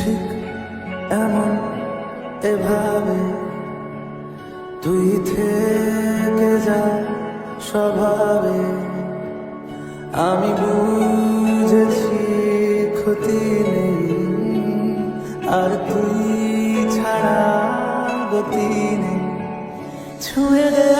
ঠিক এমন এভাবে তুই থেকে যা স্বভাবে। আমি বুঝেছি ক্ষতি নেই, আর তুই ছাড়া গতি নেই। ছুঁয়ে দে